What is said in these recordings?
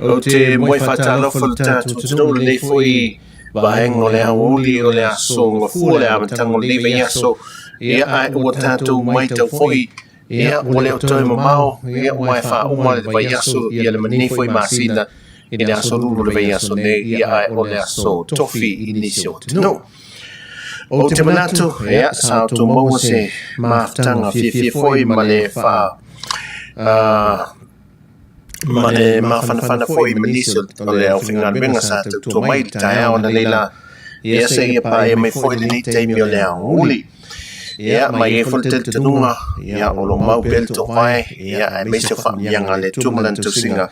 o te moi whatalofa le tātou tunu le foi vaheng o le hauli o le aso ngafua le amatango le leve yaso ia ai ua tātou mai tau foi ia ua leo toi mamao ia ua e wha uma le vai yaso ia le mani foi masina i le aso lulu le vai yaso ne ia ai o le aso tofi inisio tunu. O te manatu ia sa tu maua se maftanga fie foi ma le wha ma le mawhanawhana foi maniso o le au whingar wenga sa tu mai tae au na leila ia se ia pa ia mai foi le ni teimi o le au uli ia mai e fulte tanunga ia o lo mau bel to vai ia ai me se fa mianga le tumalan to singa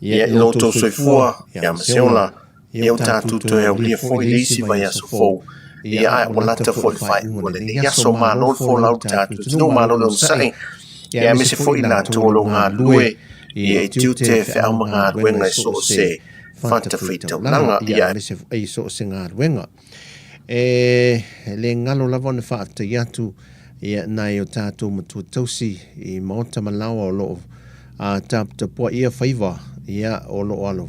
ia i loto soifua ia maseola ia o tatu to e au lia foi le isi vai aso fou ia ai o lata foi fai ua le ia so malo fo lau tatu tino malo lo sai ia me se foi na tolo ngā lue ia i tiu te whao mga ruenga i so se whanta whitau langa ia me se ai so se ngā ruenga le ngalo lava na whaata iatu ia nai o tātou matua tausi i maota malawa o loo ta pua ia whaiva ia o loo alo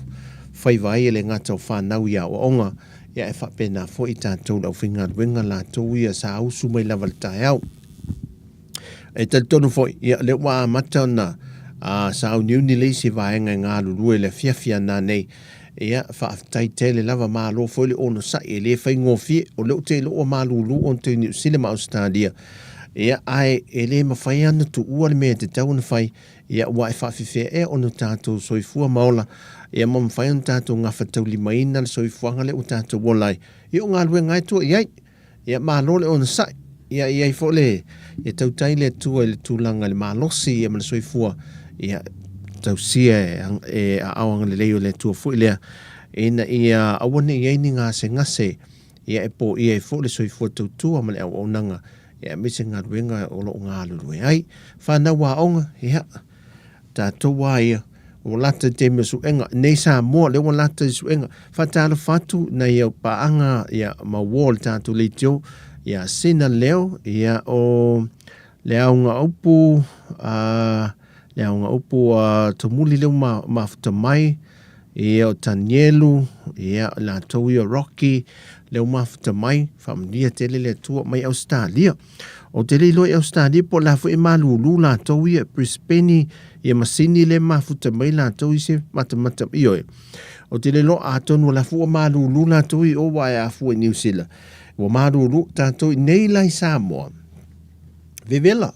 whaiva ai le ngata o whanau ia o onga ia e whapena fo i tātou lau whinga ruenga la tau ia sa ausu mai lava le tae au e tonu fo ia le waa mata na sa au niuni leisi vaenga ngā lulue le fiafia nā nei ia whaaftai tele lava mālo foi le ono sa e le whai ngofie o leo te loo mālulu on te New Zealand Australia ia ai e le mawhai ana tu ua le mea te tau na whai ia ua e whaafifea e ono tātou soifua maola ia ma mawhai ana tātou ngā whatau lima ina le soifuanga le o tātou wolai ia o ngā lue ngai tua iai ia mālo le ono sa ia i fo le ia tautai le tua le tūlanga le mālosi ia ma le soifua ia tau sia e awanga le leo le tua fui lea ina ia awane ia ini ngase ngase ia e po ia e fo le soifua tau tua ma le au onanga ia mese ngā ruenga o lo ngā lurue ai whana wā onga ia tātou wā ia o lata te me suenga nei sa mua le o lata suenga whatala whatu na ia paanga ia ma wall tātou le tio ia sina leo ia o le aunga upu le aunga upu tamuli leo mafuta mai ia o Tanielu ia la tau ia Rocky leo mafuta mai whamdia tele le tua mai Australia o tele ilo i Australia po la fu e malulu la tau ia Brisbane ia masini le mafuta mai la tau i se matamata iyo o tele lo atonu la fu malulu la tau i o wai a fu e New Zealand o malulu tatou i nei lai Samoa vivela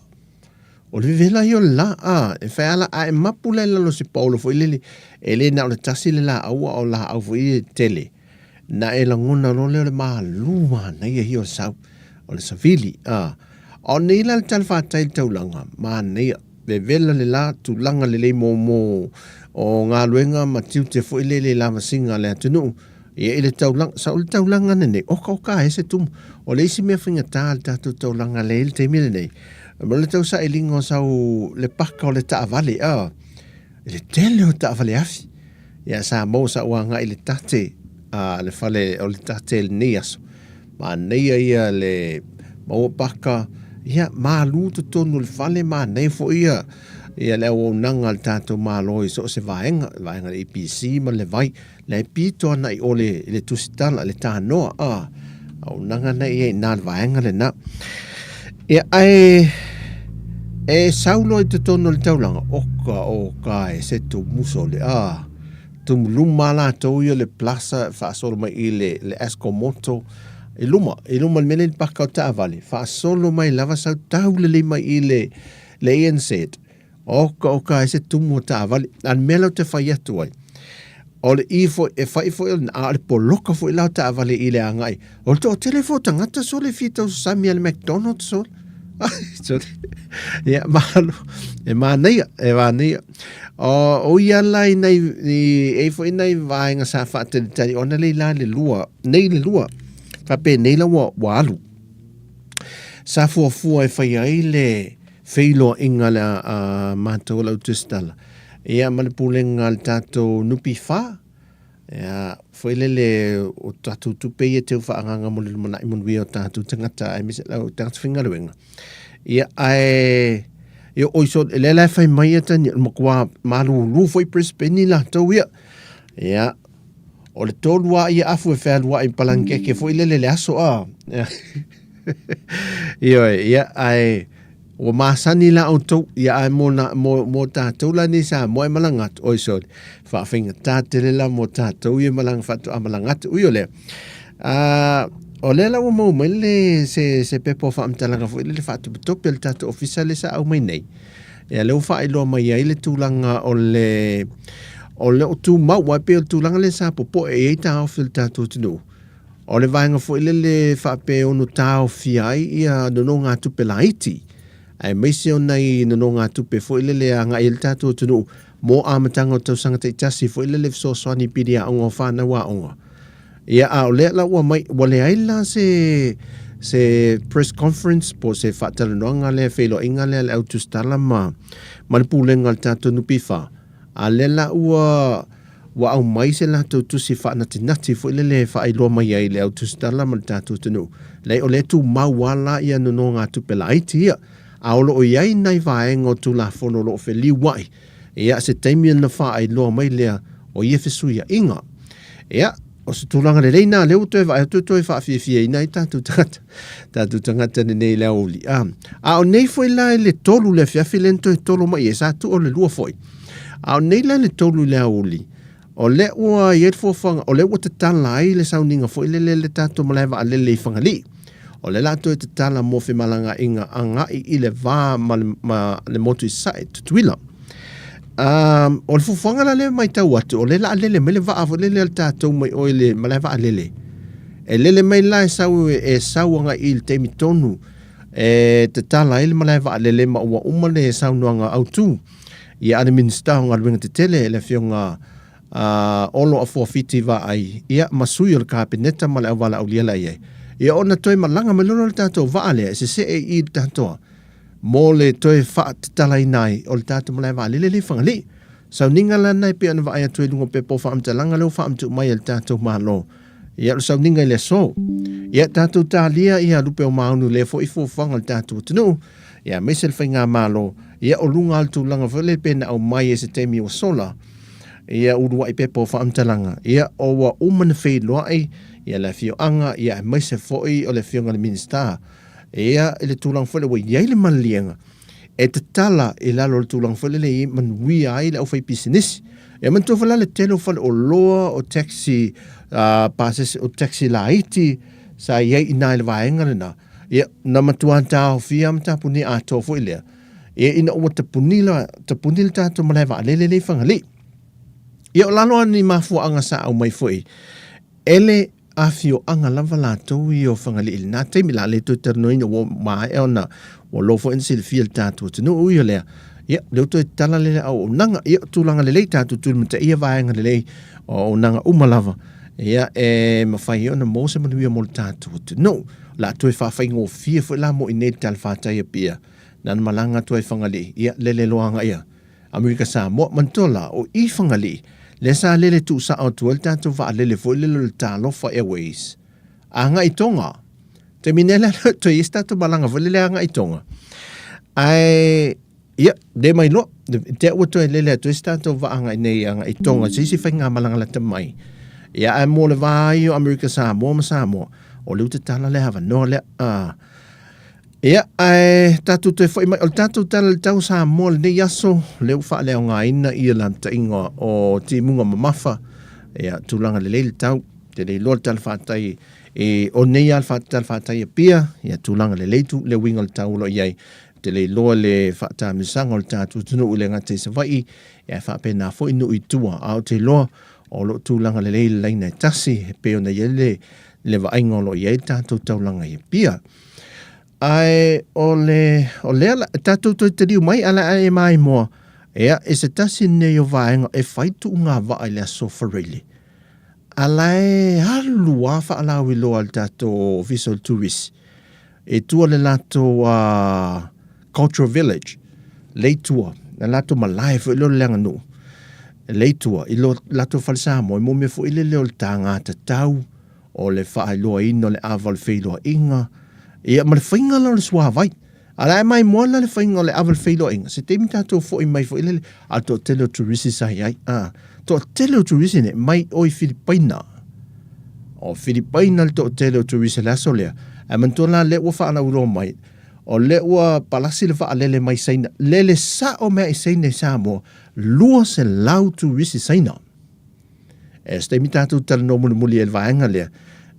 o le vela yo la e fala a mapule la lo si paulo foi lele ele na o tasi le la au o la au foi tele na e la ngona lo le maluma na ia hio sau o le savili o nei la tal fa tai taulanga ma nei le vela le la tu langa le mo o nga luenga ma tiu te foi lele la masinga le tunu ia ele taulanga ne o ka ese tum o le isi me finga tal taulanga le te mile nei ma le tau sa elingo sau le paka o le taavale le tele o taavale afi ia sa mo sa wanga i le tate le fale o le tate le niaso ma neia ia le mo paka ia malu to tonu le fale ma nei fo ia le o nanga le tato malo i so se vaenga le EPC ma le vai le pito na i ole le tusitala le tanoa au nanga na ia na vaenga le na ia e saulo i te tono le taulanga oka e se tu muso le tu luma la tau ia le plaza whaasolo mai i le Escomoto e luma le mele paka o taavale whaasolo mai lava sau tau le mai i le ENZ oka e se tumu o taavale an melo te whai atu ai o le ifo e whai fo a le poloka fo i lau taavale i le angai o le to telefo tangata so le fitau sami al McDonald's so ia malo e mania o ia lai nei e fo nei vainga sa fate tali ona le la le lua fa pe nei la walu sa fu e fai ai le feilo inga la mato la utistala ia manipulenga al tato nupi fa ia foi le o tatu tupe e te whaanganga mo le mana i monui o tatu tangata ai mise lau tangata whingaruenga ia ia oiso le fai mai ata ni makua malu lu foi Brisbane la tau ia Ia, o le tōlua ia afu e whēlua i palangeke fo i lele le aso a. Ia, ai, o māsani la o tau, ia ai mō tātou la ni sa, mo e malangat, oi sori, whawhinga tātere la mō tātou i malang whatu a malangat, ui o le. O le la o mau mai le se pepo whaamtalanga fo i le whatu patopi le tātou ofisa le sa au mai nei. Ia leo wha i loa mai ai le tūlanga o le o tū mau wai pe o tūlanga le sa popo e eita au fil tātou tunu. O le vaenga fo i le whape onu tāo fiai ia nono ngā tupe la iti. Ai meise o nei nono ngā tupe fo i le anga i le tātou tunu. Mō āmatanga o tausanga te itasi fo i le so soani pidi a onga o whāna wa onga. Ia a o lea la ua mai, wale ai la se press conference po se whātalanoanga lea whelo inga lea le autustala ma le pūlenga le tātou nupi wha. A le la ua au mai se la tau tusi whaanatinati fo i le whaailoa mai ai le autustala ma le tātou tunu. Lei o le tu mauala ia nono ngā tupela aiti ia. A olo o iai nai vaenga o tu la fono lo fe liwai. Ia se taimia na whaailoa mai lea o ia fesuia inga. Ia, o se tūlanga le reina, leo toi vai, toi whaafia ina i tātou tangata nei lea oli. A o nei foi la le tolu le fiafi lento e tolu mai e sa tu o le lua foi. A o nei la le tolu lea oli. O le ua i fanga, o le ua te tala ai le sauninga foi le tātou malaiva a le whangali. O le lato e te tala mo fe malanga inga anga i le vā ma le motu i sae tutuila. O le fufanga la le mai tau atu, o le la lele, me le vaa fo lele al tātou mai o le malai vaa lele. E lele mai la e sau anga i le teimi tonu, e te tala i le malai vaa lele ma ua umale e sau nuanga au tū. Ia ane minsta o ngā ruenga te tele, e le fionga olo a fuafiti vaa ai, ia masui o le kāpeneta ma le au wala au liela iei. Ia ona toi malanga me lono le tātou vaa lea, se e i le tātoa. Mō le toi wha te talai nai o le tātou malai vaa lele le whangali. Sau ninga la nai pe ana vaa ia toi lungo pe po wha amtalanga leo wha amtu mai le tātou malo. Ia sau ninga i le so. Ia tātou tā lia ia lupe o maunu le fo i fo whanga le tātou tunu. Ia mesel whainga malo. Ia o lunga altu langa whale pena au mai e se temi o sola. Ia urua i pe po wha amtalanga. Ia o wa umana whei loa ai. Ia le fio anga. Ia mese fo i o le fionga le minister. Ia ele tulang fole wa iai le manlianga. E te tala e lalo le tulang fole le i manui ai le au fai business. E man tofa le telo fole o loa o taxi passes o taxi la iti sa iai ina le vaenga le na. Ia na matuan tau fia mta puni a tofu ilea. Ia ina ua te punila tato malaiva alele le whangali. Ia o lalo ani mafua anga sa au mai foi. Ele afio anga lava lātou i o whangali ili. Nā teimi la le tui tarnoina o maa e ona o lofo insi le fia le tātou tunu ui o lea. Ia, leo tui tala lele au o nanga, ia tūlanga lelei tātou tūlu mata ia vaenga lelei o nanga umalava. Ia, mawhai ona mōse manuia mo le tātou tunu. La tui whawhai ngō fia fo la mo i nei tala whātai a pia. Nana malanga tui whangali, ia lele loanga ia. Amerika Samoa mantola o i whangali. Le sa lele tu sa au tuel tātou wha lele fo lele le Talofa Airways. Anga i tonga. Te minela to i tātou malanga fo lele anga i tonga. Ai, ia, de mai lo. Te ua to e lele to i tātou wha anga i nei anga i tonga. Sisi whainga malanga la te mai. Ia, ai mō le vai o Amerika Samoa ma Samoa. O leu te tala le hava no le ia, ai, tātou te whai mai, o tātou tala le tau sa mō le nei aso, leu wha leo ngā ina i la ta inga o ti munga mamafa, ia, tūlanga le leile tau, te le loa tala whātai, o nei al tala whātai a pia, ia, tūlanga le leitu, le winga le tau lo iai, te le loa le whātai misanga o le tātou tunu ule ngā te sa vai, ia, whāpe nā fo inu i tua, au te loa, o lo tūlanga le leile leina e tasi, he peo na iele, le vainga lo iai tātou taulanga i pia. Ai o le tātou toi te riu mai ala e mai moa. Ea, e se tasi nei o vaenga e whaitu ngā vai le aso whareili. Ala e halua whaalau i loa le tātou official tourist. E tua le lato Cultural Village. Leitua. Le lato malai fo ilo le langa nu. Leitua. Ilo lato whalisamo. E mo me fo ile leo le tā ngāta tau. O le whaailoa ino le awa le whailoa inga. Ia ma le whainga lau le sua vai. Ala mai mola le whainga o le awal whilo inga. Se te mi tātou fo i mai fo ilele. A tō tele o turisi sahi ai. Tō tele o turisi ne mai oi Filipaina. O Filipaina le tō tele o turisi le aso lea. A mantola le ua whaana uro mai. O le ua palasi le wha lele mai saina. Lele sa o mea i saina i Samoa. Lua se lau turisi saina. E ste mi tātou tala no muli el vaenga lea.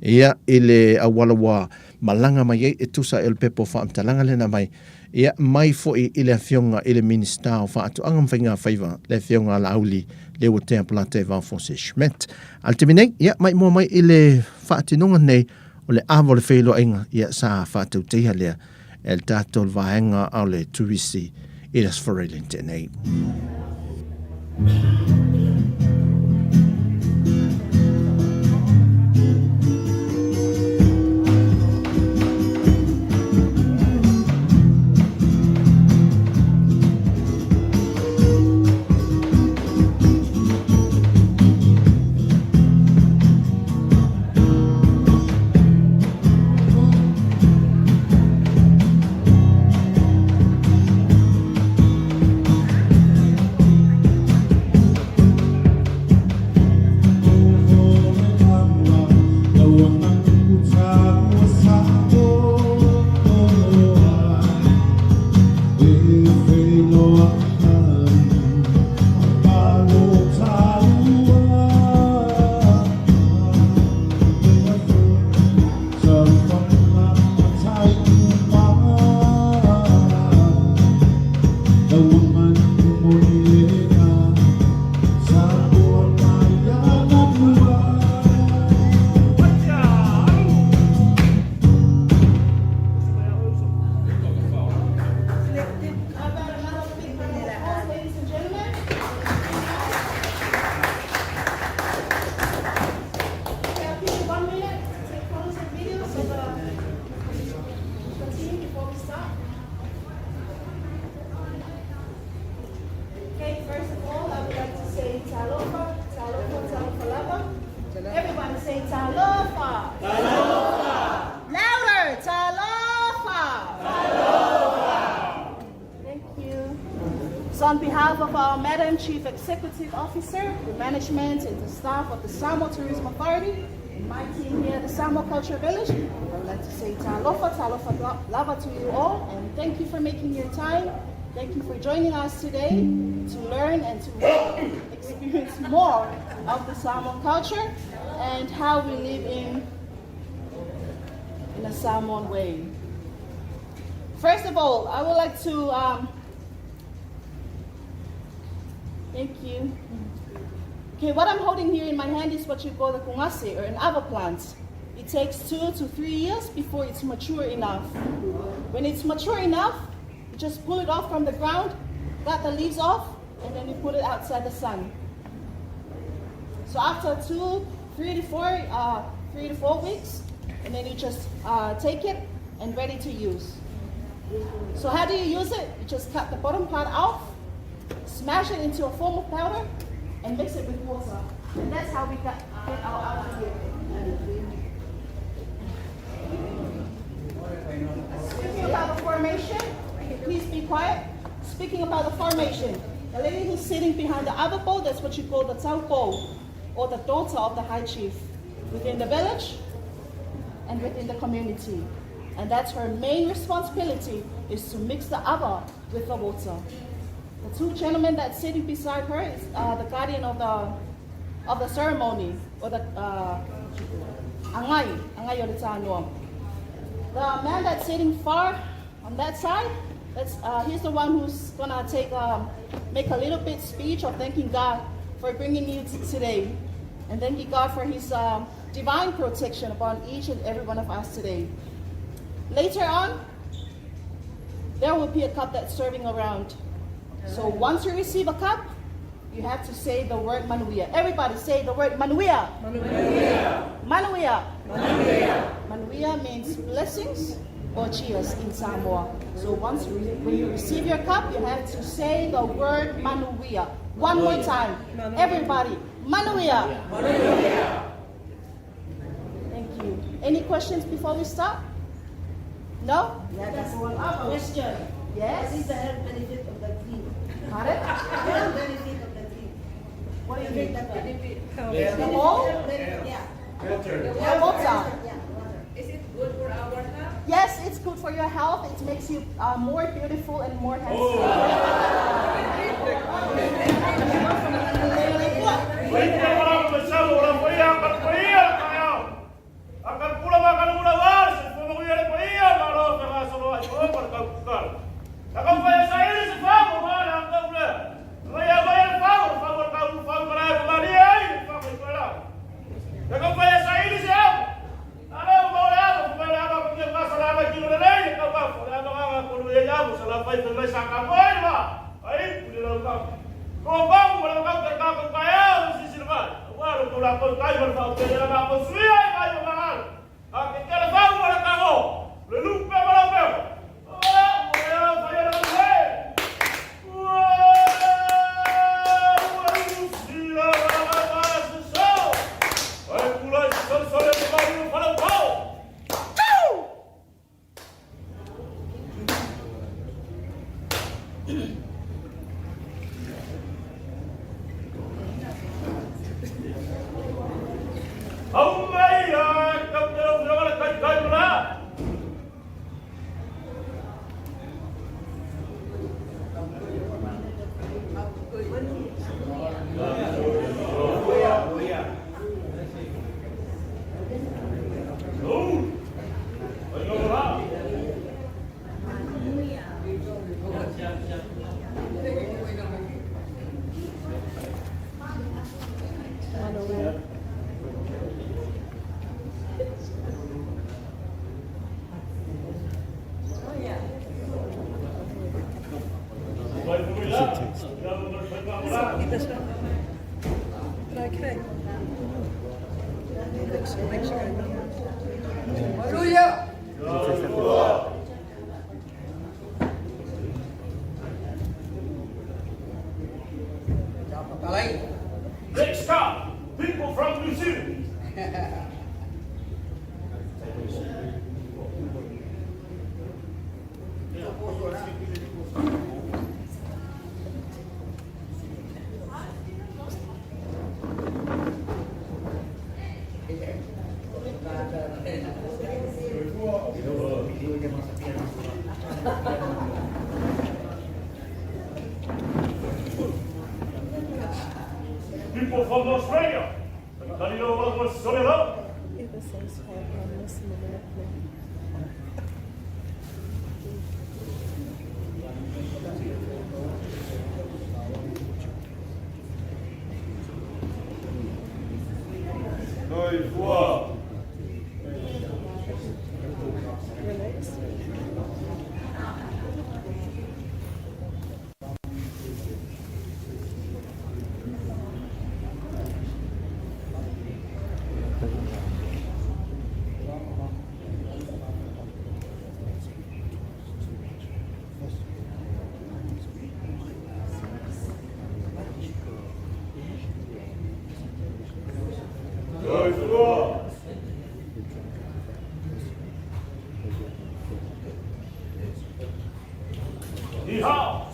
Ia ele awalawa malanga mai e tusa el pepo wha amtalanga lena mai. Ia mai fo i ile fionga ile minista o wha atu angam whainga whaiva le fionga la auli le o te ampulate van Fonse Schmidt. Alteminei, ia mai mua mai ile wha atinonga nei o le avo le whailo inga ia sa wha atu teha lea el tātou vaenga au le turisi iras wharelente nei. Chief Executive Officer, the management and the staff of the Samoa Tourism Authority, and my team here at the Samoa Culture Village, I would like to say talofa lava to you all, and thank you for making your time. Thank you for joining us today to learn and to experience more of the Samoan culture and how we live in a Samoan way. First of all, I would like to thank you. Okay, what I'm holding here in my hand is what you call the kungase, or an ava plant. It takes 2 to 3 years before it's mature enough. When it's mature enough, you just pull it off from the ground, cut the leaves off, and then you put it outside the sun. So after 3 to 4 weeks, and then you just take it and ready to use. So how do you use it? You just cut the bottom part off, smash it into a foam of powder, and mix it with water. And that's how we get our ava here. Speaking about the formation, please be quiet. Speaking about the formation, the lady who's sitting behind the ava pole, that's what you call the taupo, or the daughter of the high chief, within the village and within the community. And that's her main responsibility, is to mix the ava with the water. The 2 gentlemen that's sitting beside her is the guardian of the ceremony, or the angai o le tānoa. The man that's sitting far on that side, he's the one who's gonna make a little bit speech of thanking God for bringing you today, and thanking God for His divine protection upon each and every one of us today. Later on, there will be a cup that's serving around. So once you receive a cup, you have to say the word manuia. Everybody say the word manuia. Manuia. Manuia. Manuia. Manuia means blessings or cheers in Samoa. So when you receive your cup, you have to say the word manuia. One more time. Everybody. Manuia. Manuia. Thank you. Any questions before we start? No? Yeah, that's one question. Yes? What is the health benefit of the tree? Pardon? Health benefit of the tree. What do you mean? The benefit. The whole? Yeah. Yeah, both sides. Yeah, water. Is it good for our health? Yes, it's good for your health. It makes you more beautiful and more handsome. Okay. Next stop, people from New Zealand. People from Australia. Everybody know what was going on?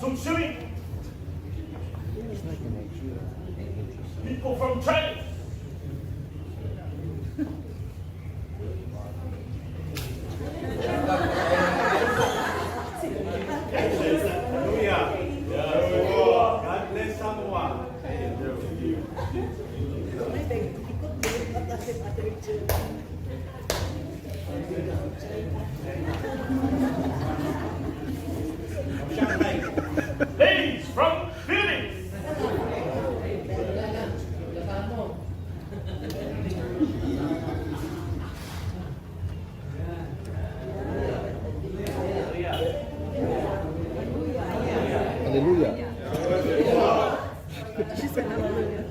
Some silly people from China. God bless Samoa. Ladies from Philippines. Hallelujah. She said hallelujah.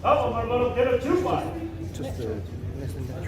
Some of them are going to get a 2-5. Just less than that.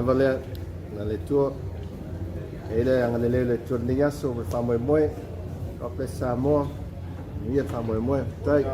Valeu, na leitura, ele é a leitura de Yasu, o famoso moe, o Tautua Samoa, o famoso moe, tai.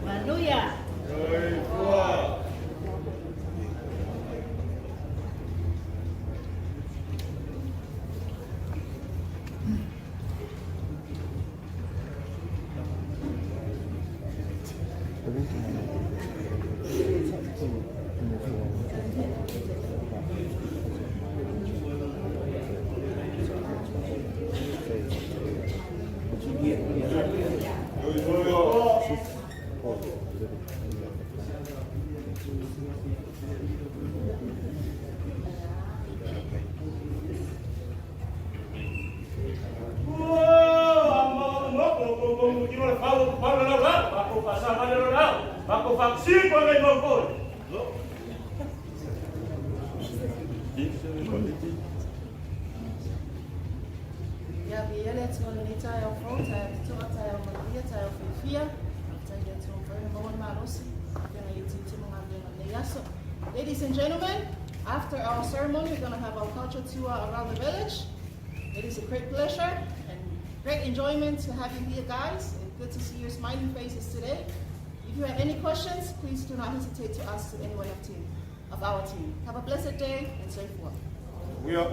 Hallelujah. Ja, vi er lidt til at tage og foretage, til at tage og Maria, tage og fire, tage det til at følge morgen med os. Ladies and gentlemen, after our ceremony, we're going to have our culture tour around the village. It is a great pleasure and great enjoyment to have you here, guys. And good to see your smiling faces today. If you have any questions, please do not hesitate to ask to anyone of our team. Have a blessed day and safe work. We are.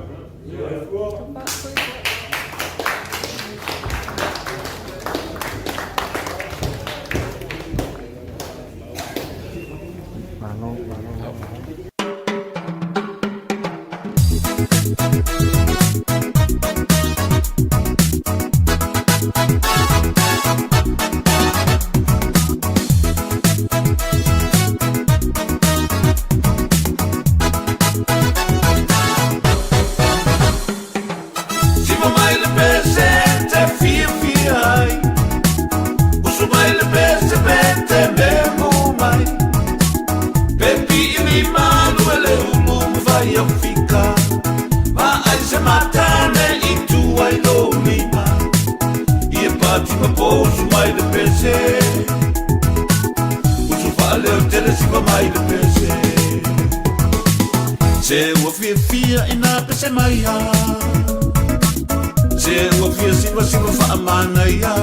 Se o fia ina pese mai ya, se o fia sima fa amana ya,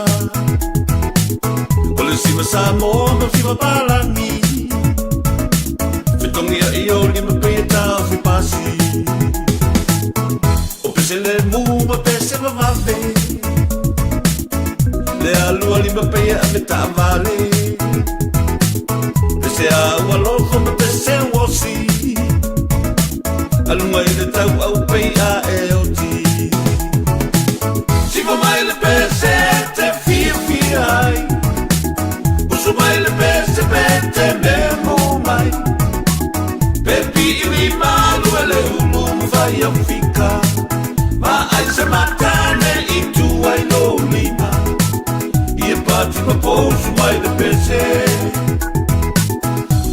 o le sima Samoa ma fiwa palani, fitongi a iyo lima pe ta fi pasi, o pese le mu ma pese ma vave, le alua lima pe a me ta vale, pese a walofo ma pese wosi. Alunga i le tau au pei a e o ti Siva mai le pese te fia fia ai Usu mai le pese pe te me mo mai Pepi iwi malu e le ulu mwhai au fika Ma ai se matane i tu ai no lima Ia pati ma pousu mai le pese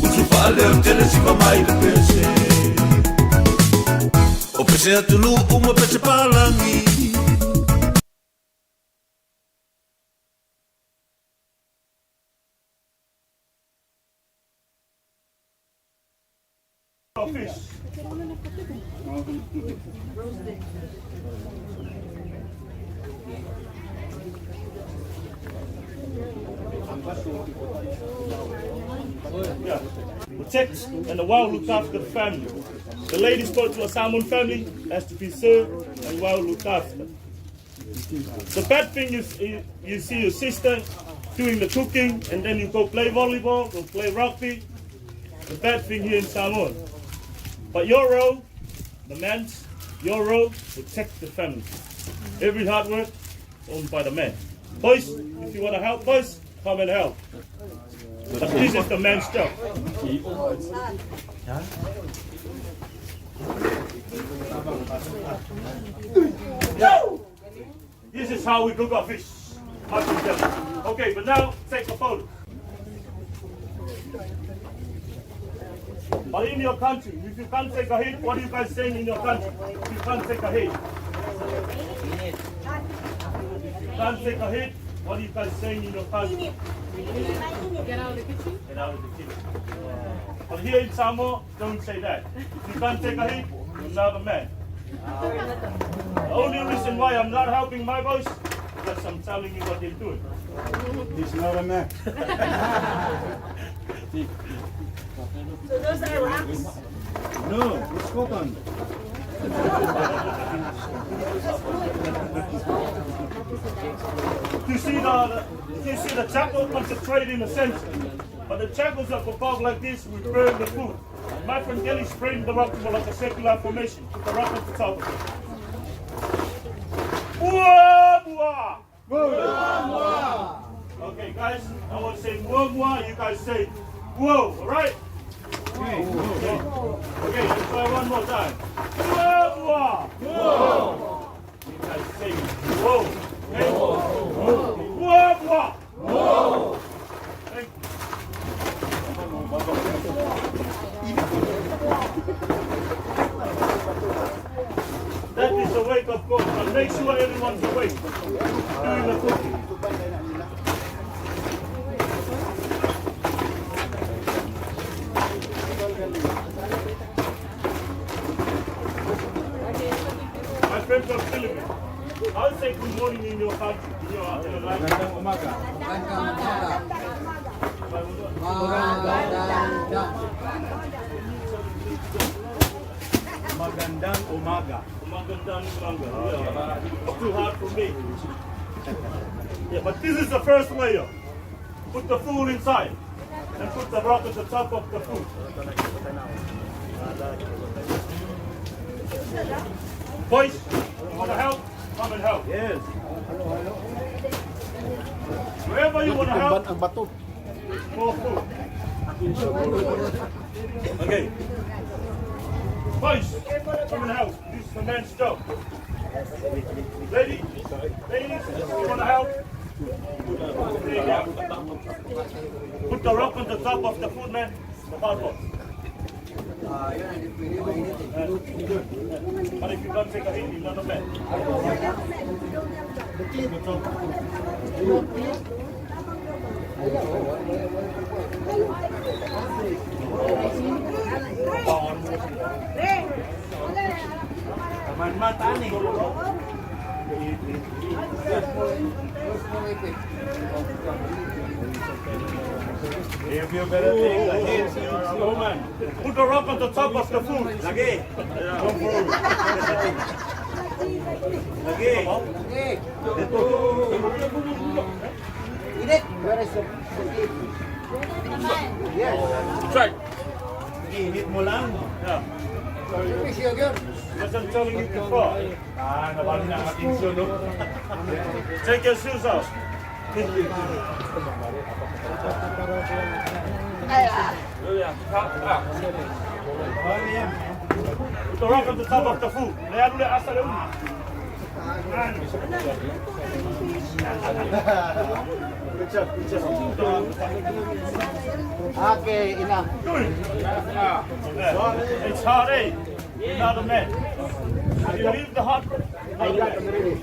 Usu whaale o tele siva mai le pese O pese atulu uma pese palangi Fish. Yeah. Protect and the well looked after the family. The lady spoke to a salmon family, has to be served and well looked after. The bad thing is you see your sister doing the cooking and then you go play volleyball or play rugby. The bad thing here in Samoa. But your role, the man's, your role, protect the family. Every hard work owned by the man. Boys, if you want to help, boys, come and help. But this is the man's job. This is how we cook our fish. Okay, but now take a photo. But in your country, if you can't take a hit, what are you guys saying in your country? If you can't take a hit. If you can't take a hit, what are you guys saying in your country? Get out of the kitchen. Get out of the kitchen. But here in Samoa, don't say that. If you can't take a hit, you're not a man. The only reason why I'm not helping my boys is because I'm telling you what they're doing. He's not a man. So those are rocks? No, it's cotton. You see the charcoal concentrated in the center. But the charcoals are above like this, we burn the food. My friend Kelly spraying the rock like a circular formation. Put the rock on the top of it. Okay, guys, I want to say whoa, you guys say whoa, alright? Okay, let's try one more time. Whoa! You guys say whoa. Okay? Whoa! Thank you. That is the wake up call, but make sure everyone's awake doing the cooking. My friends from Philippines, I'll say good morning in your country, in your language. Magandang umaga. Magandang umaga. Magandang umaga. Yeah. It's too hard for me. Yeah, but this is the first layer. Put the food inside and put the rock at the top of the food. Boys, you want to help? Come and help. Yes. Wherever you want to help, more food. Okay. Boys, come and help. This is the man's job. Ladies, you want to help? There you go. Put the rock on the top of the food, man. The hot pot. But if you don't take a hit, you're not a man. Taman mata nih. If you better take a hit, you're a woman. Put the rock on the top of the food. Lagi. Lagi. Try. Hit mo lang. Yeah. Wasn't telling you before. Take your shoes off. Put the rock on the top of the food. Okay, enough. It's hard, eh? You're not a man. You leave the hot. I got them ready.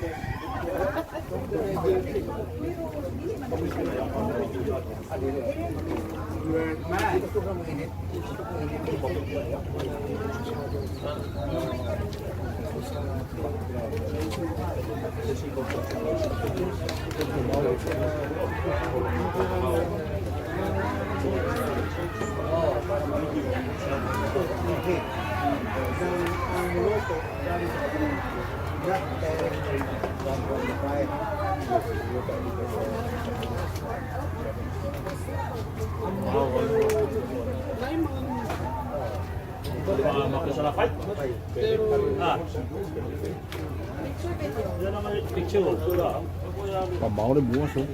Bảo để mua xuống.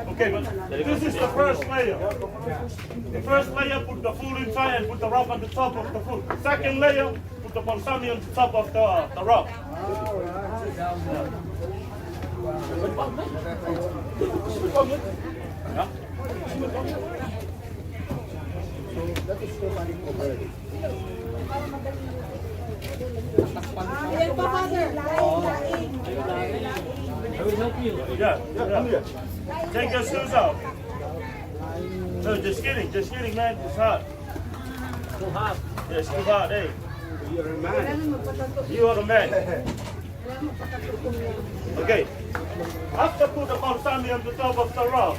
Okay, but this is the first layer. The first layer, put the food inside and put the rock on the top of the food. Second layer, put the balsamic on the top of the rock. Yeah. Take your shoes off. No, just kidding, man. It's hot. Too hot. Yeah, it's too hot, hey. You're a man. You are the man. Okay. After put the balsamic on the top of the rock,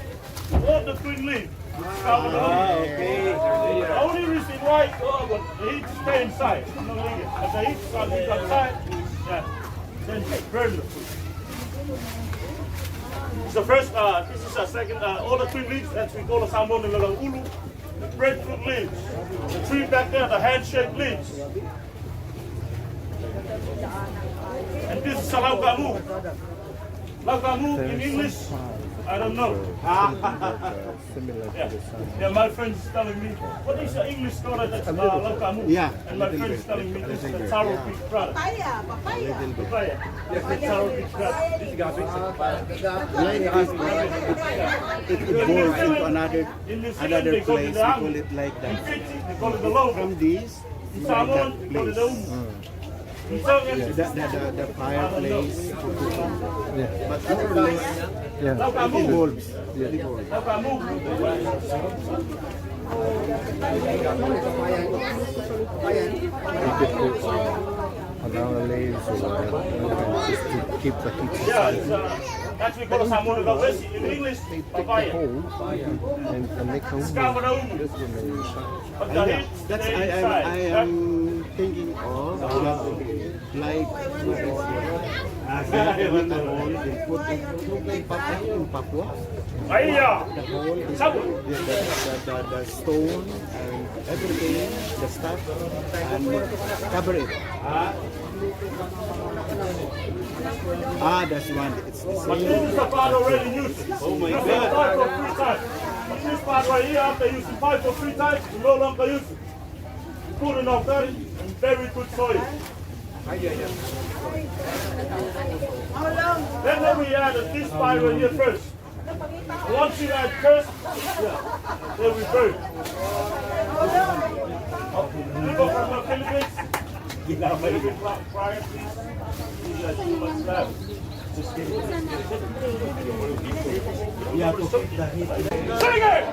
all the green leaf. Okay. The only reason why the heat stay inside. I'm not leaving it. But the heat is outside. Yeah. Then burn the food. So first, this is our second, all the green leaves that we call the salmon in ulu, the breadfruit leaves, the tree back there, the hand-shaped leaves. And this is a laukamu. Laukamu in English, I don't know. Yeah, my friend is telling me, what is the English called? That's laukamu. Yeah. And my friend is telling me this is the taro peach product. Papaya. Yes, the taro peach product. This guy It evolves into another place. We call it like that. They call it the logo. From this, Salmon, they call it the the fireplace. But more or less, it evolves. Around the leaves just to keep the heat Yeah, it's actually called a salmon in English, papaya. and make home. It's covered over. But the heat That's stays I inside. am thinking of like put in Papua. Aiya! The whole the stone and everything, the stuff, and cover it. That's one. It's the But same. this is the part already used. Oh my God. 5 for 3 times. But this part right here, after using 5 for 3 times, you no longer use it. Good enough dirty and very good soil. Then we add this part right here first. Once you add first, then we burn. People from the Philippines, prior please. Too much left. Sing it!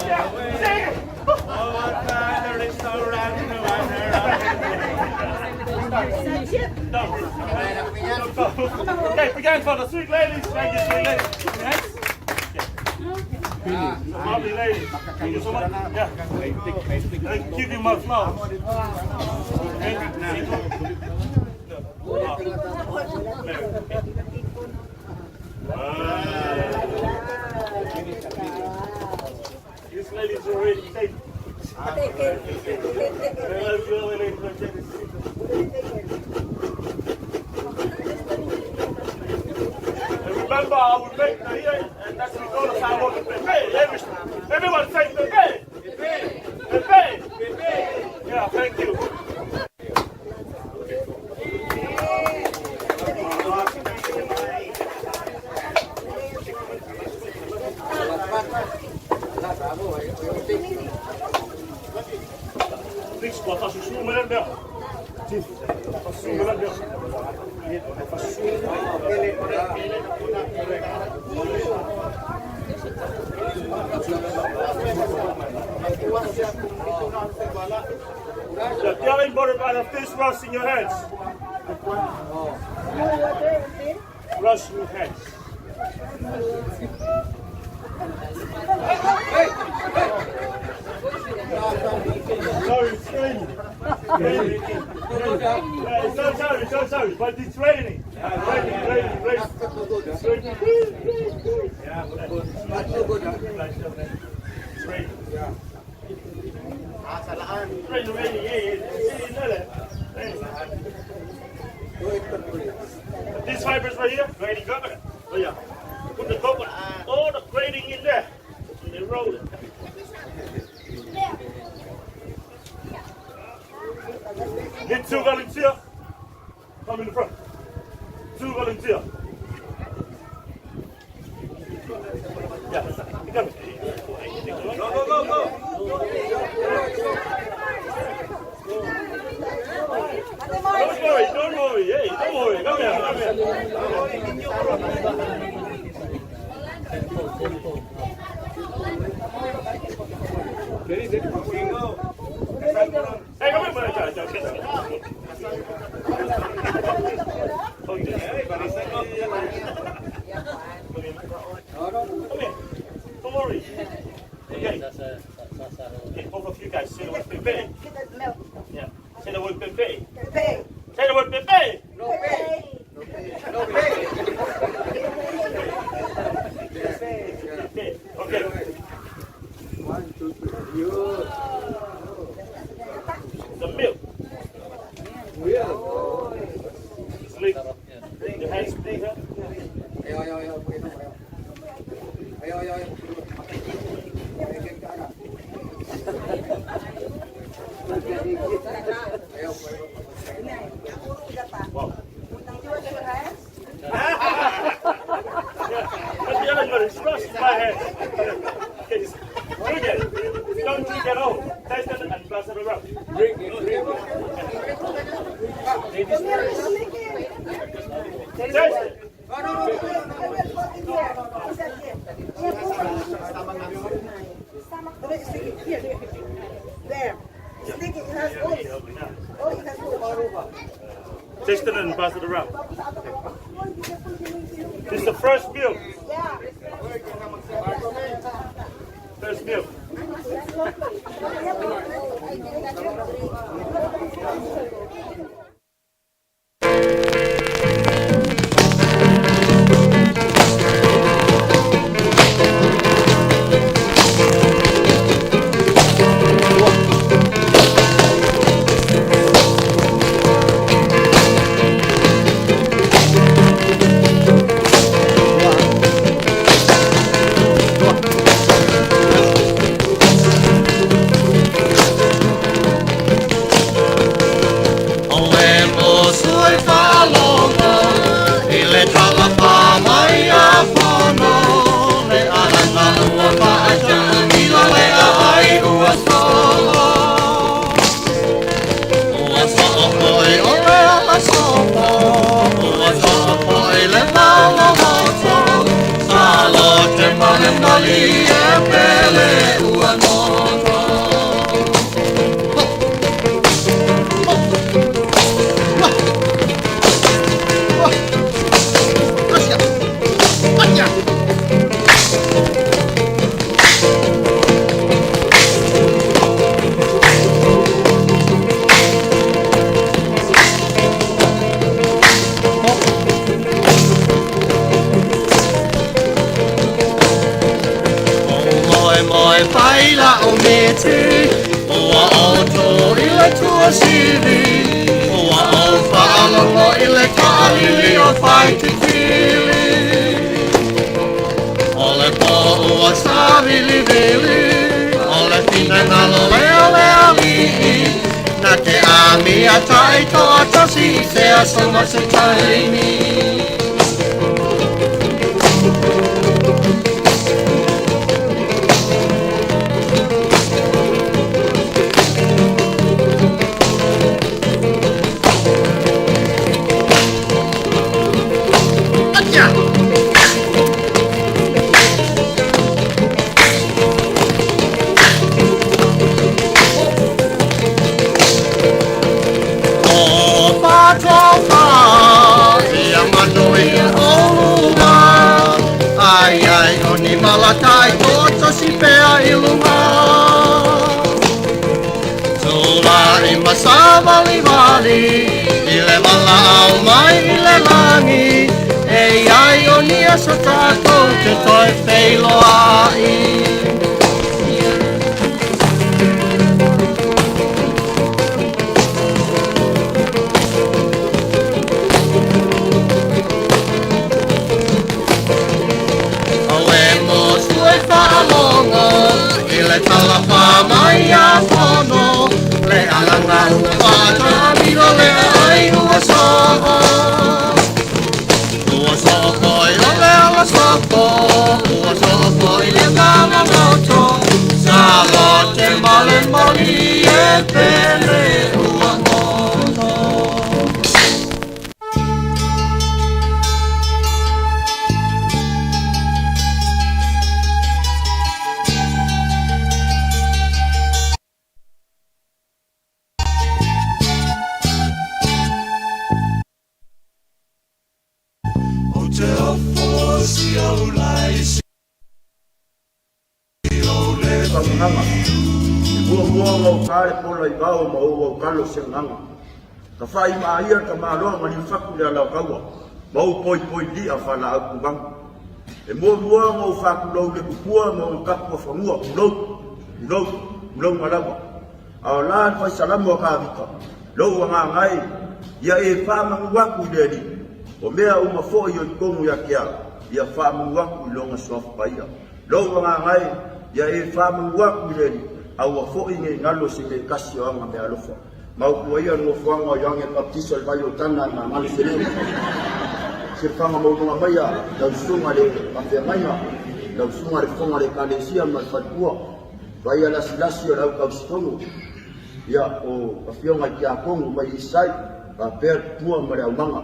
Yeah, sing it! Okay, begin for the sweet ladies. Thank you, sweet ladies. Yes? Lovely ladies. Thank you so much. Yeah. Thank you. Give you my flowers. Okay. remember I would make the here, and that's we call the Samoa Pepe. Everyone say Pepe. Pepe. Yeah, thank you. Please, what are you doing there? Tell everybody about this rush in your hands. Rush in your hands. Sorry, it's raining. It's so sorry, but it's raining. Raining. It's raining. It's raining. Raining, These fibers right here, grading coconut. Oh yeah. Put the coconut, all the grading in there. And they roll it. Need 2 volunteers. Come in the front. 2 volunteers. Yeah, come. Go. Don't worry. Hey, don't worry. Come here. Hey, come here, Don't worry. Okay. Both of you guys say the word Pepe. Yeah. Say the word Pepe. Say the word Pepe. Okay. 1, 2, 3. The milk. Sleep. Your hands sleep, huh? Wow. That's the other one. It's rushed my head. Drink it. Don't drink at all. Taste it and pass it around. Drink it. Ladies first. Taste it. There. Stick it. It has oil. Oh, it has oil. Taste it and pass it around. This is the first meal. First meal. Fight to kill it. wili wili o le fina ngalo leo leo li na te ami a tai toa tasi te asoma se taini Malatai tota si pea ilunga Tula i masama livali Ile wala au mai ile langi E ai o nia sa tātou te toi wheilo ai Le talapa mai a fono Le alanga whata miro le ai ua soho Ua soho i ole ala soho Ua soho i le kama moto Sa lo te male mali e pele ua mono kare pola I vao ma o kalo se nganga ka fai ma ia ka malo ma ni faku le ala kawa ma o poi di a fala ku bang e mo mo faku lo le ku mo ka ko fa mo lo malaba a la fa salamu ka vika lo nga ngai ya e fa ma wa ku le di o mea o ma fo yo ko mu ya kia ya fa ma wa ku lo nga sof pa ia lo nga ngai ya e fa ma wa ku le di au fo inge ngalo se le kasi o nga me alofa mau ko ia no fo nga yang e baptiso el bayo tana na mal fele se fanga mo no maya da sunga le pa fe maya da sunga le fonga le kalesia ma fatua vai ala silasio la ka stono ya o afionga kia kongo mai sai pa per tua ma le manga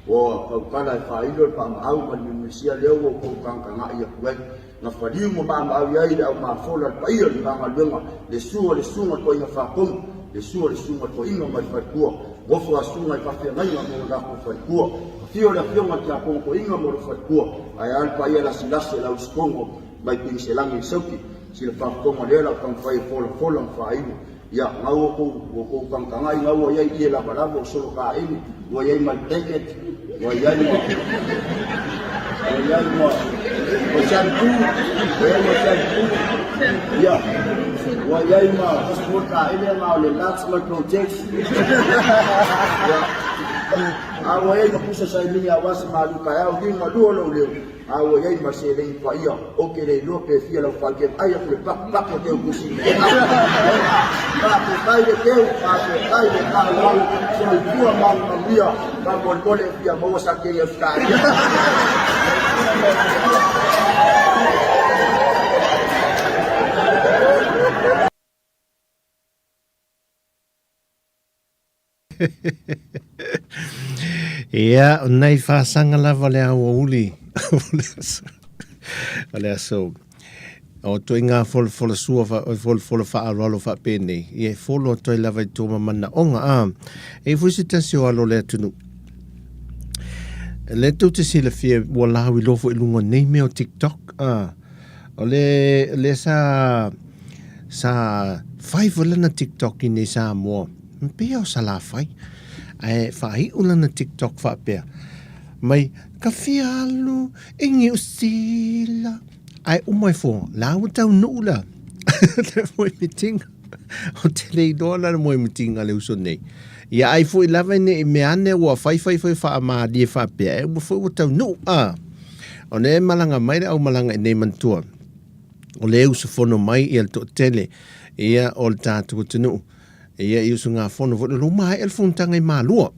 o ka kana fa ilo pa au ma ni sia leo ko kanga ia kuai na fadiu mo ma au ai au ma fola pa ia ni ma lenga le sunga ko ia fa kom le sunga ko inga ma fatua go fo sunga pa fe ngai mo da ko fatua fio la fionga kia ko inga mo fatua ai al pa ia la silasio la uskongo mai pinselangi soki sila pa ko mo le la kan fai fola fa ai ya ngau ko kanga ai ngau ia ia la balabo solo ka ini wo ia mal teket wo ia mo shampoo ya wo ia ma sport ka ini ma le laxmal project ya awo ia ko pusa sai mini awas ma lu ka ya o ma lu lo le awo ia ma se le pa ia o ke le lo pe fia la fa ke ai le pa ko te ku si pa ko tai de ke pa ko tai de ka lo so tu ma ma mia pa ko le fia mo sa ke ya sta Ia, nei whasanga lava le awa uli. Wale aso. O toi ngā fola sua, fola whaaralo wha pēne. Ia fola toi lava I tōma mana onga a. E fuisi tasi o alo le atunu. Le tau te sila fia ua lawi lofo I lunga nei mea o TikTok. O le sa whai walana TikTok I nei sa moa. Mpea o sa la whai. Ai whai ulana TikTok whapea. Mai ka whialu ingi usila. Ai umai fo, lau tau nuula. Te moi mitinga. O te lei doa la moi mitinga le uso nei. Ia ai fo I lava ne me ane ua whai wha ma die whapea. E ua fo ua tau nu. O ne malanga mai au malanga I nei mantua. o le usufono mai ia le toʻatele ia o le tatou atunuu ia i usugafono foʻi le luma ai le fonutaga i malua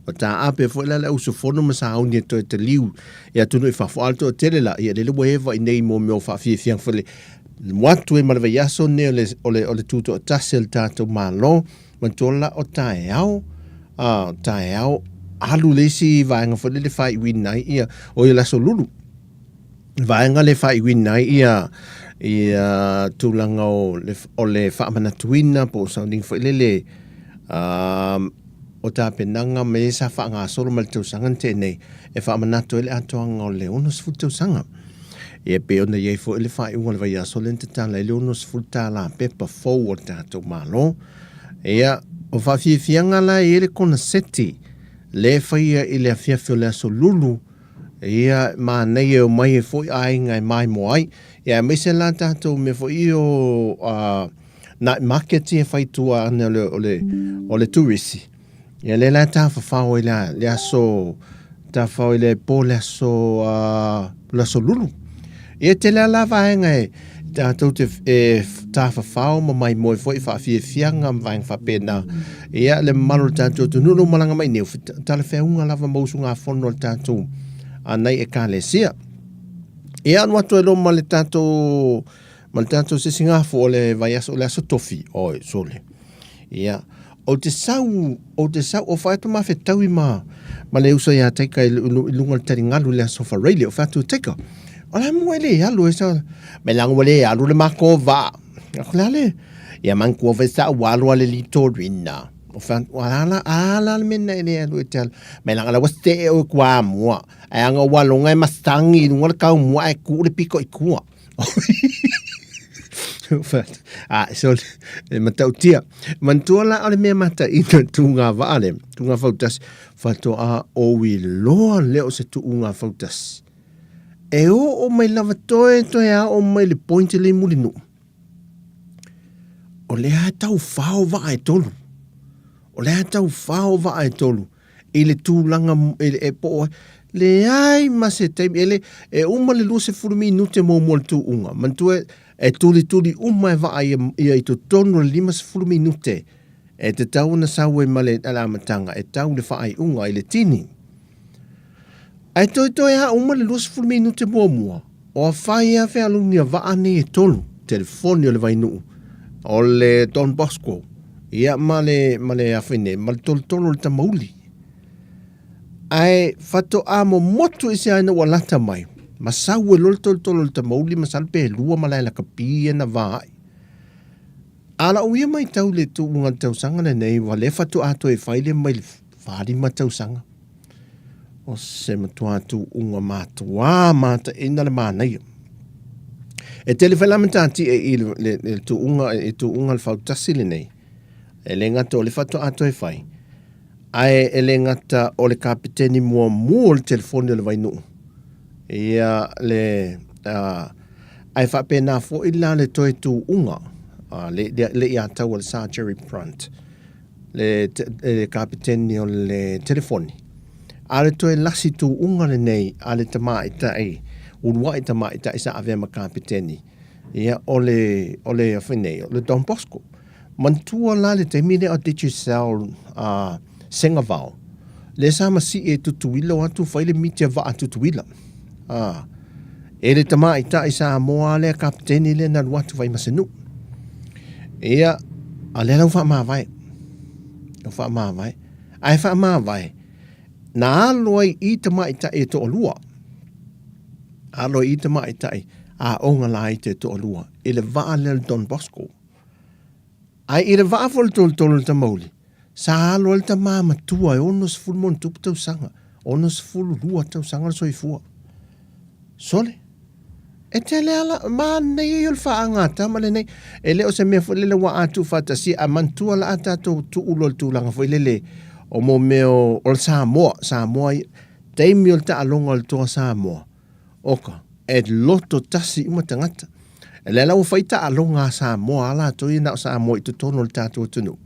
o taape foʻi la le usufono ma sauni e toe taliu ia tunu i faafoʻa le toʻatele la ia le lua eva i nei mo meo faafiafiaga foi le watu e malavaiaso ne o le tutoʻatasi o le tatou malo ma tola o taeao alu lesi vaenga foʻi le faaiuina ai ia o ia laso lulu vaenga le faaiuina ai ia tulaga o le faamanatuina po sounding foʻi le o tapenaga me sa faagasolo ma le tausaga tenei e faamanatu ai le atoaga o le 60 tausaga ia pe ona iai foʻi le faaiuga le vaiaso le tatala i le 60 talapepa fou o le tatou malo ia o faafiafiaga la ia le kona seti le faia i le afiafi o le aso lulu ia manei e o mai e foʻi aiga e mai mo ai ia me se la tatou me foʻi o night market e faitua ana o le turisi ia le la tafafao i le aso tafao i le po le aso lulu ia te lea la vaenga e tatou te tafafao ma mai moe foʻi faafiafiaga ma vaega faapena ia le mamalo le tatou tununu malaga mai neu talafeauga lava ma usugafono o le tatou anai e kalesia ia anu atu e lo ma le tatou sisigafo o le vaiaso o le aso tofi oe sole ia o te sau o faatu mafetau i ma le usa ia taika i lunga le tarigalu le aso faraile o faatu taika o la mua le alu e sa me langa le alu le makova ko le ia man ko ve sa walu le litorina o fa ala mena ele alu tal me langa la waste o kwa mua ai anga walonga e mastangi ngol ka mua e ku le piko i kua so matautia mantuala ale me mata ina tunga vale tunga fautas fatoa o wi lo le o se tunga fautas e o mai lava toe a o mai le pointe le mulinu o le tau fao va e tolu o le tau fao va e tolu i le tūlanga e po le ai ma se te ele e uma le luse furu minute mo mo tu unga mantue e tuli uma e va ia i to tonu le 5 minute e te tau na sawe male alamatanga e tau le fa ai unga i le tini ai toi ha uma le luse furu minute mo mo o fai a fe alumni va ani e tolu telefoni o le vainu o le Don Bosco ia male afine mal tolu le tamauli ai fato amo motu isi aina walata mai masau e lol tolu le tamauli masalpe lua malai la kapia na vai ala uia mai tau le tu unga tau sanga le nei wale fato ato e faile mai le whari ma tau sanga o se matua tu unga matua mata ina le manai e telefelamenta e le tu unga le fautasi le nei e le ngata o le fato ato e fai ai e le ngata o le kapiteni mua le telefoni o le vainu ia le ai whapena fo ila le toi tu unga le ia tau le surgery front le kapiteni o le telefoni a le toi lasi tu unga le nei a le tamaita e urua i tamaita isa ave ma kapiteni ia o le afine o le Don Bosco mantua la le te mine o Digicel Sengavao le sama si e tutuila watu faile mitia va tutuila e le tamaita isa moa le kapiteni le na watu vai masenu ia a le lau wha mawai ai wha mawai na aloi i tamaita e to olua aloi i tamaita e a onga la i te to olua i le vaa le Don Bosco ai i le vaa fol tolu ta mauli sa alo le ta mama tua e onos fulmon tupu tau sanga onos fulu lua tau sanga soi fua sole e te le ala ma nei il fa angata ma le nei e le o se me fo le wa atu fatasi a mantua la ata to tu ulo tu langa fo le o mo meo o Samoa te miol ta alonga o to Samoa oka e loto tasi uma tangata e le la o faita alonga Samoa ala to ina Samoa i to tono le tatu tunu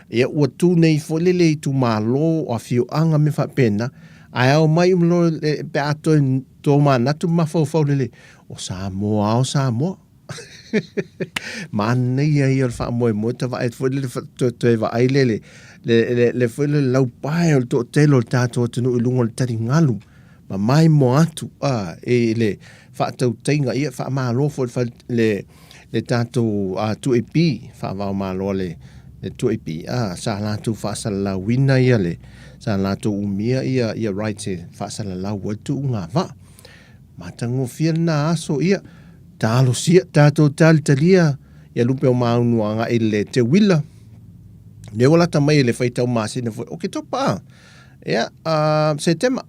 ia ua tu nei fo le tu malo o fiu anga me fa pena ai au mai umlo pe ato to mana tu mafau fau le o Samoa Mana ia ia le wha moe moe ta wa e fwele le wa aile le fwele lau pae o le to telo le tātua tunu i lunga le tari ngalu. Ma mai mo atu e le wha tau teinga ia wha maa lofo le tātou tu e pi wha wau maa loa le tu e pi sa lātou wha sa la wina ia le sa lātou umia ia right e wha sa la lau watu ngā wha. Ma tango fia na aso ia talo sia tātou talia ia lupe o maunua nga i le te wila. Ne wala ta mai le whaitau maasina fwe. O ke topa ia se tema.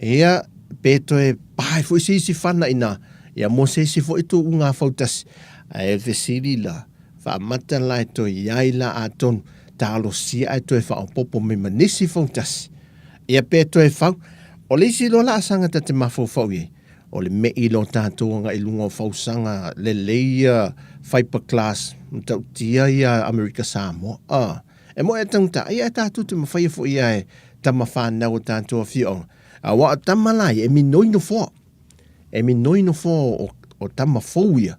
Ia peto e pai fwe si whana ina. Ia mo se si fwe tu unga whautas. E vesiri la. Wha mata lai to iai la a tonu. Talo sia ai to e wha o popo me manisi whautas. Ia peto e whau. O le isi lo la asanga ta te mafo whau ye. O le me ilo tātou nga ilunga o whausanga le leia whaipa class mtau tia ia Amerika Samoa. E mo e tangta, ia tātou te mawhaia fo ia e tama whanau o tātou a whionga. A wa tama lai, e mi noino fo. E mi noino fo o tama fo ia.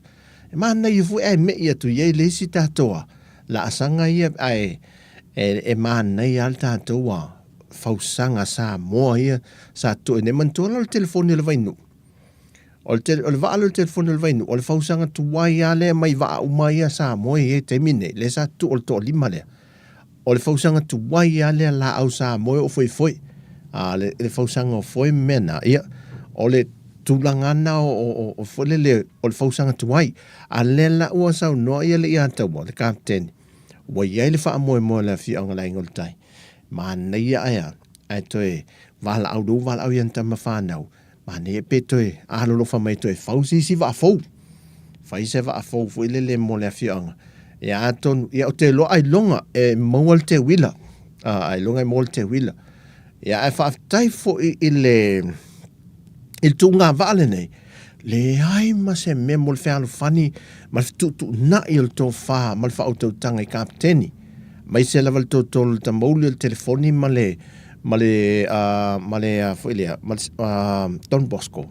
E mana i fo e me ia tu iei leisi tātou la asanga ia e mana i al tātou a whausanga Samoa ia sa tu e ne mantola le telefoni le vainu. O le vaalo le telefoni le vainu, o le whausanga tu wai ale mai waa umai a Samoa e te mine, le sa tu o le to lima lea. O le whausanga tu wai ale la au Samoa o foi. Le whausanga o foi mena, ia. O le tulangana o foi le o le whausanga tu wai. A le la ua sau noa ia le ia tau mo, le kapteni. Wa ia le wha moe moe le fi anga la ingol tai. Ma na ia aia, ai toi, wala au do, wala au ianta ma whanau. Ma ne pe toi, alolo fa mai toi, fausi si wa fau. Fai se wa fau, fu ile mo le fianga. Ia aton, ia o te lo ai longa, e maual te wila. Ai longa e maual te wila. Ia e whaftai fo ile, il tunga vale nei. Le ai ma se me mo le whaalo fani, ma le tutu na i le tō wha, ma le wha au tau tanga i kapteni. Mai se lava le tō tō ta mauli le telefoni ma le Don Bosco.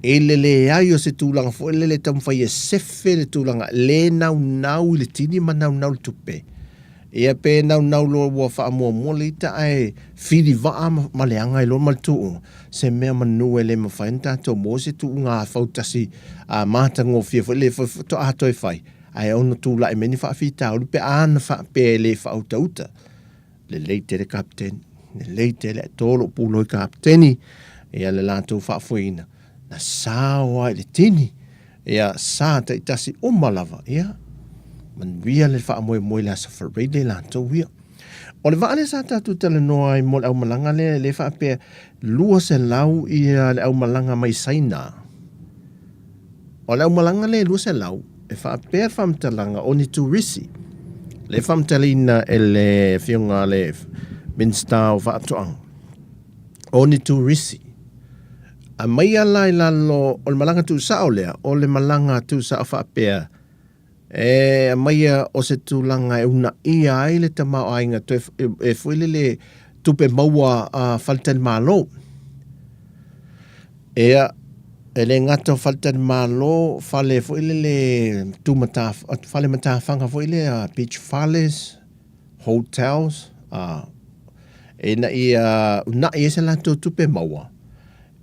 E le ai o se tūlanga fo le tam whai e sefe le tūlanga le nau le tini ma nau le tupe. E a pe nau lo ua wha mua mua le ita ai whiri waa ma le anga i lo mal tuu. Se mea manu e le ma whai ntato mo se tuu ngā whautasi a mātango fia fo le to ato e whai. Ai ono tūla e meni wha whita o pe ana wha pe le wha utauta. Le leite le kapteni. Ne leite le tolo pulo i kapteni. Ia le lātou whaafuina. Na sāwa i le tini. Ia sā ta itasi o malawa. Ia. Man wia le wha moe le asa wharei le lātou wia. O le whaale sā tātou tala noa i mo le au malanga le wha pe lua se lau i le au malanga mai saina. O le au malanga le lua se lau. E wha pe whamtalanga o ni turisi. Le whamtalina e le whiunga le Minsta o whaatoang. O ni turisi. A mai ala i lalo o le malanga tu sao lea, o le malanga tu sao whaapea. E a mai o se tūlanga e una ia ai le tamau ainga e fuile le tupe maua faltan malo. E le ngata faltan malo fale fuile le tumata, fale mata whanga fuile beach fales, hotels, e na i se lanto tupe maua.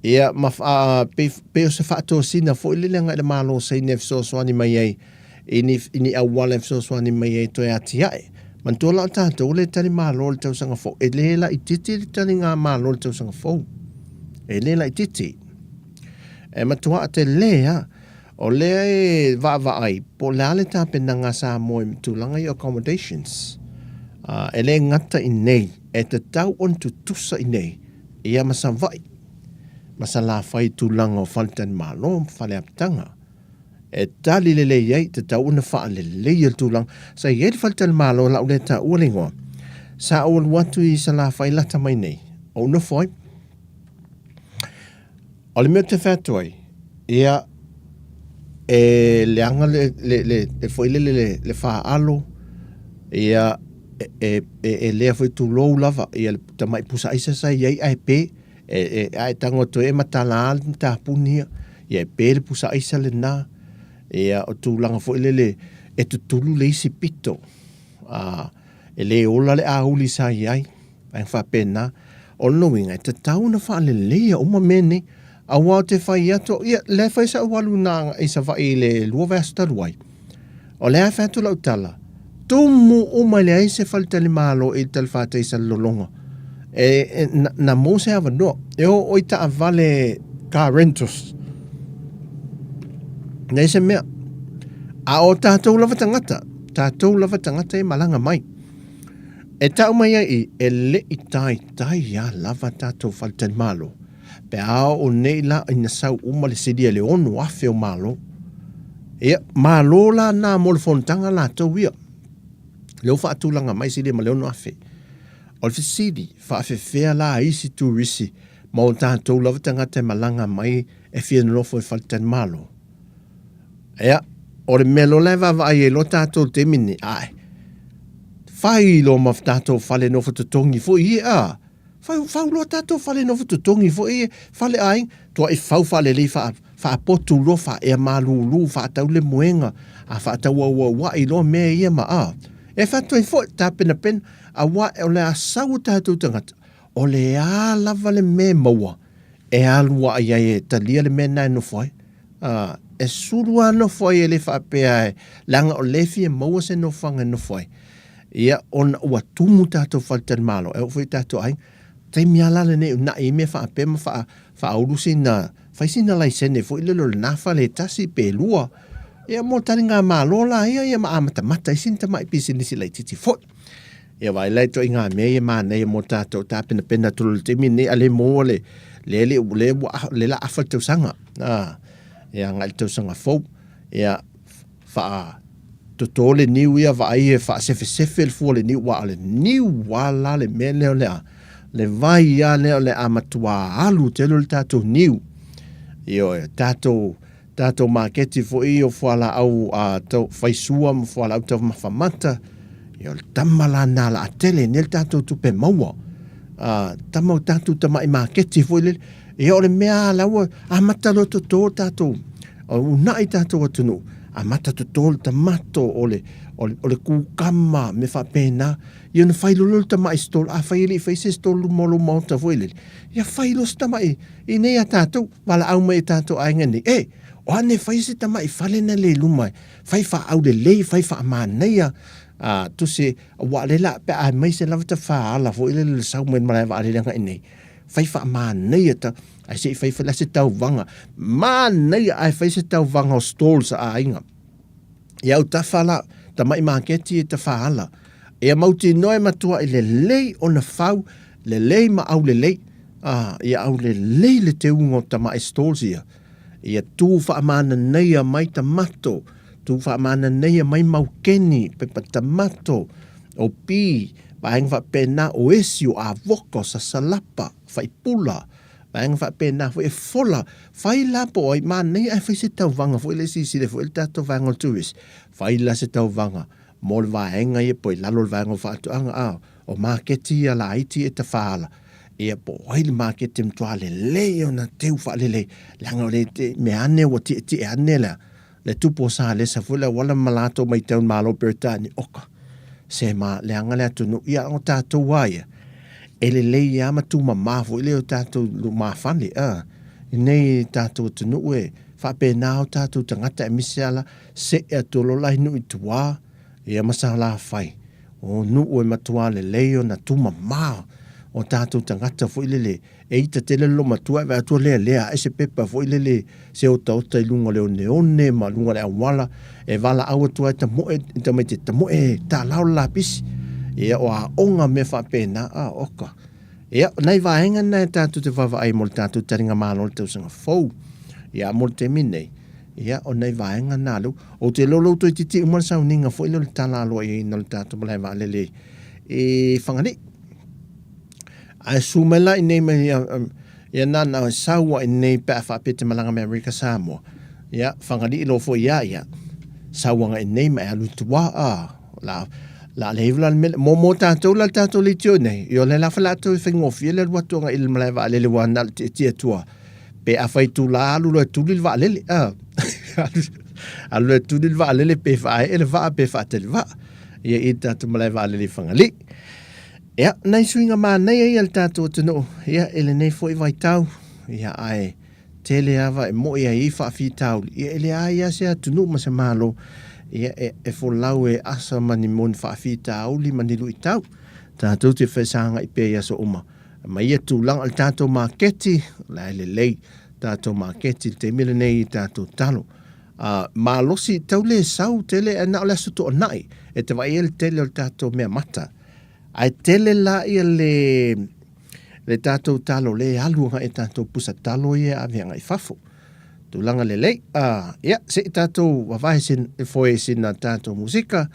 Ia pe o se whaato sina fo ili lenga le malo se ine fso swani mai ei. Ini awale fso swani mai ei toi ati ai. Man tola tato le tani malo le tau sanga fo. E le la i titi le tani ngā malo le tau sanga fo. E le la i titi. E matua te lea. O lea e va ai. Po lea le tāpena ngā sā moe tūlanga i accommodations. E le ngata i nei. E te tau on tu tusa i nei. Ia masa vai. Masa la fai tūlanga o faltan malo fale aptanga. E tali le iei te tau una wha le leia tūlanga. Sa iei faltan malo lau le ta ualingoa. Sa ual watu i sa la fai lata mai nei. O una foi. O le mea te whātuai. Ia e leanga le foi le wha alo. Ia e lea foi tūlou lava. Ia tamai pusa isa sa iei ai pe. Ai tango to e matala al ta punia. Ia pe le pusa isa le na. Ia o tūlanga fo ilele e tutulu le isi pito. E le ola le auli sa iai. Ai whapena. O noinga te tau na whaale lea o mamene. A wā te whai ato. Ia le whai sa walu nanga e sa whai le lua vesta ruai. O lea whatu lau tala. Tumu o mai le aise whaletale malo e tal whata isa lolonga. Na mo se hawa no. E o ita a vale car rentals. Nei se mea. A o tātou lava tangata. Tātou lava tangata e malanga mai. E tau mai ai e le i tai ia lava tātou whaletale malo. Pe ao o nei la ina sau umale sedia le onu afe o malo. Ia, malo la na mo le fontanga la tau ia. Leo whaatulanga mai sedia ma le onu afe. O le fisidi, whaafewhea la isi tu risi, ma o tātou lava tangata malanga mai e fia nofo e whaletale malo. Ia, o le melo leva vai e lo tātou te mini, ai. Whai lo ma tātou whale nofo tutongi fo i a. Whau lo tātou whale nofo tutongi fo i whale ai. Tua e whau whale li whaapotu lo wha e malulu, whaatau le muenga, a whaatau wa i lo mea ia ma a. E whatu e fo tā pena pen, a wa o le a sau tātou tangata. O le a lava le me maua. E alua ai ai e talia le me nai no fwai. E surua no fwai e le whaapea e langa o lefi e maua se no whanga no fwai. Ia on ua tumu tātou whaletale malo. E o fwai tātou ai. Te miala le ne na e me whaapea ma whaaulusi na whaisina lai sene fo ilelo le nafa le tasi pe lua. Ia mo tari ngā malo la ia ma amata isinta mai pisinisi lai titi fo. Ia vai lai to inga me ia ma nei mo tātou tāpena pena tulu le temi ne ale mo le la afa tau sanga. Ia ngai tau sanga fo. Ia wha totole niu ia vai e wha sefe le fua le niu wa ale niu wa la le me leo lea. Le vai ia leo le amatua alu telo le tātou niu. Io tātou maketi fo i o whala au tau whaisua ma whala au tau mawhamata. Io le tamala nala a tele nel tātou tupe maua. Tamau tātou tamai maketi fo i le. Io le mea laua a matalo to tō tātou. O nai tātou atunu. A mata to tō le tamato o le kukama me whapena. Io na whailolo tamai stol. A whaili whaise stol molo mauta fo i le. Ia whailo tamai. I nei a tātou. Wala au mai tātou aingani. O ane whaise tamai whale na le lumai. Whai wha au le lei, whai wha amaneia. Tu se wa le la pe ai mai se lava ta whaala fo ile le sau mwen malai wa ale langa inei. Whai wha amaneia ta. Ai se whai wha se tau vanga. Maneia ai whai se tau vanga o stalls a inga. Iau ta whala, ta mai maketi e ta whaala. Ia mauti noe matua i le lei o na whau, le lei ma au le lei. Ia au le lei le te ungo ta mai stalls ia. Ia tū whaamana neia mai tamato, tū whaamana neia mai maukeni, pepa tamato, o pi, paeng whapena o esi o avoko sa salapa, whaipula, paeng whapena o e fola, whai lapo ai manei ai whai se tau vanga, fo ile sisire, fo ile tato vanga o tuis, whai la se tau vanga, mo le vaenga i e poi lalo le vanga o whaatuanga o maketi a la iti e ta whaala. Ia po ai le market mtua le leo na teu fa le langa le te me ane o ti ane le tupo sa le sa fula wala malato mai tau malo pertani oka se ma le anga le tunu ia o tato waia ele le ia ma tu mama fo le o tato lu ma fani nei tato tunu e fa pe na o tato tangata emisiala se e tolo lai nu itua ia masala fai o nu o matua le leo na tu mama o tātou tangata fo ilele e ita tele lo matua e atua lea e se pepa fo ilele se o tauta i lunga leo neone ma lunga lea wala e wala au atua e tamoe ta lau la pisi e o a onga me whapena oka e nei vaenga nei tātou te wawa ai mo le tātou taringa malo le tausanga fau e a mo le te minei e o nei vaenga nalu o te lolo to i titi umar sau ninga fo ilele tala alo e ina le tātou malai wa lele e whangani ai sumela i nei mai ia nana saua i nei pe fa pete malanga me America Samoa ia whangari i lo fo ia saua i nei mai alu tua la leivla mo tātou la tātou li tio nei i o le la whalatou i whingofi i le ruatonga i le malai wa alele wana tia tua pe a whai tu la alu lo tu li wa alele Alu tu di va le pe fa e le va pe fa te va. Ia I tātou malai va le whangali. Ia, nei suinga mā nei ai al tātou tino. Ia, ele nei fo I vai tau. Ia ai, tele ava e mo ia I whaafi tau. Ia, ele ai a se atunu ma se malo. Ia, e fo lau e asa mani mon whaafi tau li mani lui tau. Tātou te whaisanga I pe ia so uma. Ma ia tūlang al tātou māketi, lai le lei, tātou māketi, te mele nei tātou talo. Mā losi tau le sau, tele e nao le suto o nai, e te vai ele tele o tātou mea mata. Ai tele la ia le tātou talo, le aluanga e tātou pusa talo ia avianga I fafo. Tūlanga le lei, ia, se tātou wawahe sin, e foe sin na tātou musika,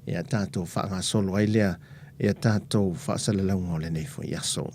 ia tātou whaanga solo ai lea, ia tātou whaasala launga o le nei fo iaso.